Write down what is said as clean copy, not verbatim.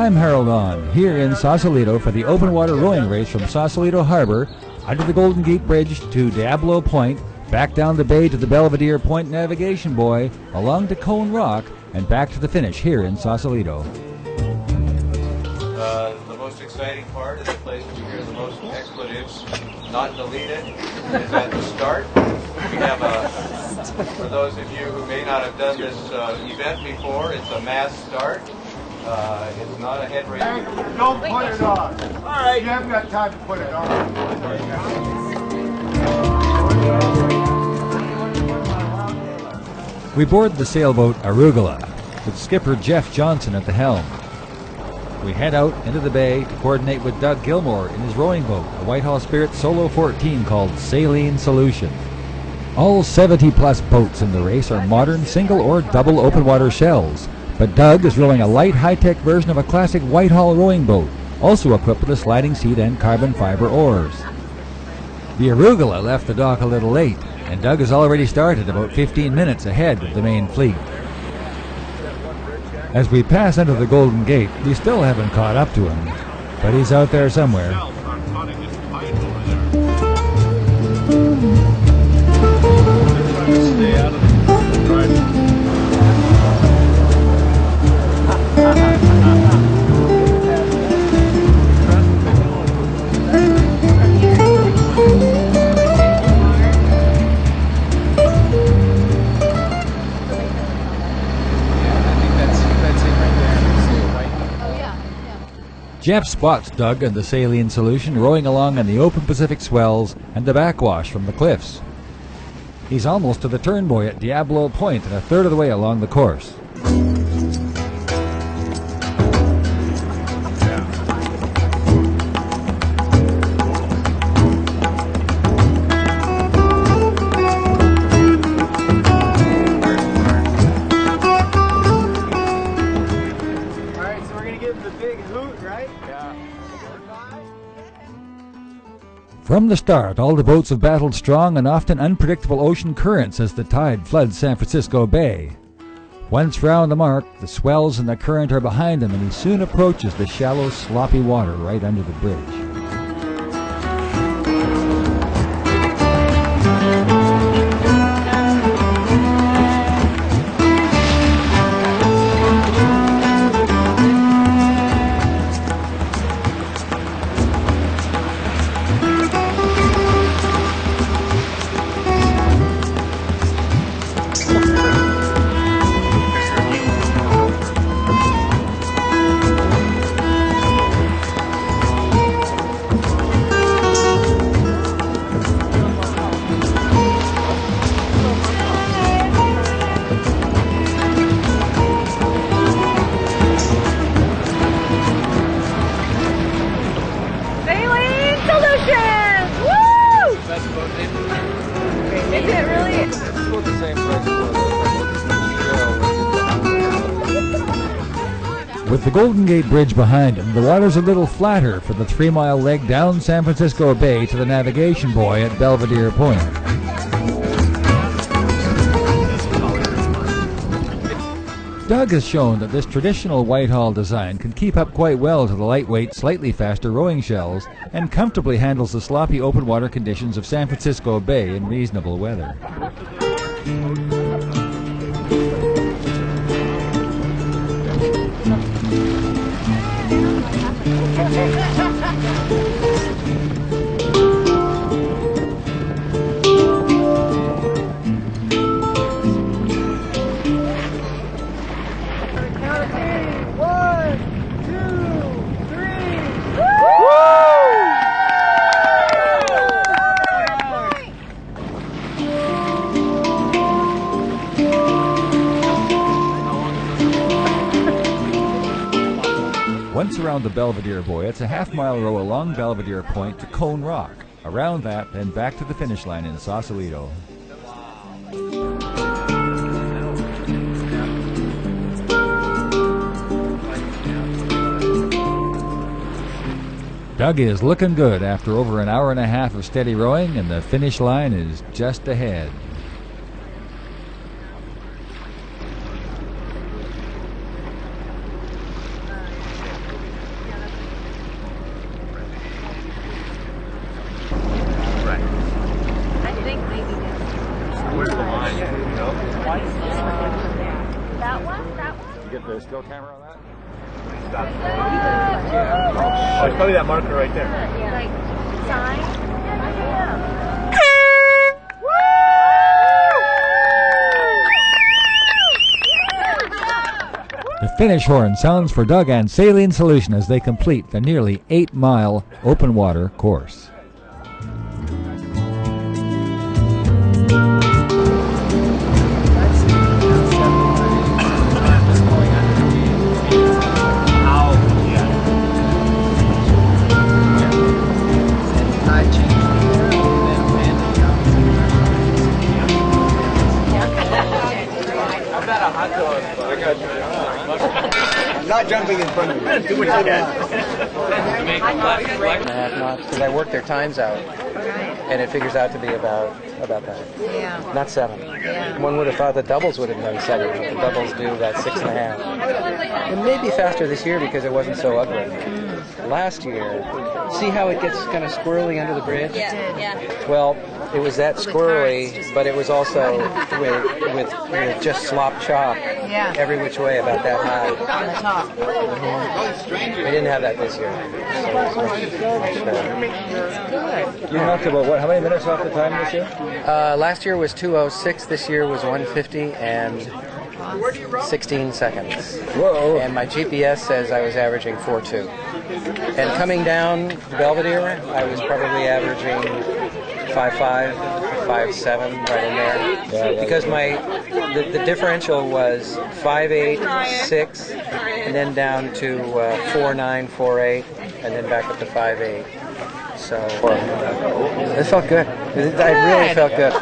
time herald on here in Sausalito for the open water rowing race from Sausalito Harbor under the Golden Gate Bridge to Diablo Point, back down the bay to the Belvedere Point Navigation Buoy, along to Cone Rock, and back to the finish here in Sausalito. The most exciting part is the place where you hear the most expletives, not deleted, is at the start. We have for those of you who may not have done this event before, it's a mass start. It's not a head race. Don't put it on. All right. You haven't got time to put it on. We board the sailboat Arugula with skipper Jeff Johnson at the helm. We head out into the bay to coordinate with Doug Gilmore in his rowing boat, a Whitehall Spirit Solo 14 called Saline Solution. All 70-plus boats in the race are modern single or double open water shells, but Doug is rowing a light, high-tech version of a classic Whitehall rowing boat, also equipped with a sliding seat and carbon fiber oars. The Arugula left the dock a little late, and Doug has already started about 15 minutes ahead of the main fleet. As we pass under the Golden Gate, we still haven't caught up to him, but he's out there somewhere. Stay out of the Jeff spots Doug and the Saline Solution rowing along in the open Pacific swells and the backwash from the cliffs. He's almost to the turn buoy at Diablo Point and a third of the way along the course. From the start, all the boats have battled strong and often unpredictable ocean currents as the tide floods San Francisco Bay. Once round the mark, the swells and the current are behind him, and he soon approaches the shallow, sloppy water right under the bridge. With the Golden Gate Bridge behind him, the water's a little flatter for the 3-mile leg down San Francisco Bay to the navigation buoy at Belvedere Point. Doug has shown that this traditional Whitehall design can keep up quite well to the lightweight, slightly faster rowing shells and comfortably handles the sloppy open water conditions of San Francisco Bay in reasonable weather. Once around the Belvedere buoy, it's a half-mile row along Belvedere Point to Cone Rock. Around that, then back to the finish line in Sausalito. Doug is looking good after over an hour and a half of steady rowing, and the finish line is just ahead. That one? You get the still camera on that? Oh, it's probably that marker right there. Like, sign? The finish horn sounds for Doug and Saline Solution as they complete the nearly 8-mile open water course. I'm not jumping in front of you. Do what you can. 1.5 knots, because I work their times out, and it figures out to be about that. Yeah. Not 7. Yeah. One would have thought the doubles would have done 7, but the doubles do about 6.5. It may be faster this year because it wasn't so ugly. Last year, see how it gets kind of squirrely under the bridge? Yeah. Well, it was that squirrely, but it was also with just slop chop Yeah. every which way about that high. On the top. We didn't have that this year. So it was much You knocked about what? How many minutes off the time this year? last year was 2:06. This year was 1:50 and 16 seconds. Whoa! And my GPS says I was averaging 4.2. And coming down Belvedere, I was probably averaging 5.5, 5.7, right in there. Because the differential was 5.8, 6, and then down to 4.9, 4.8, and then back up to 5.8. So it felt good. I really felt good.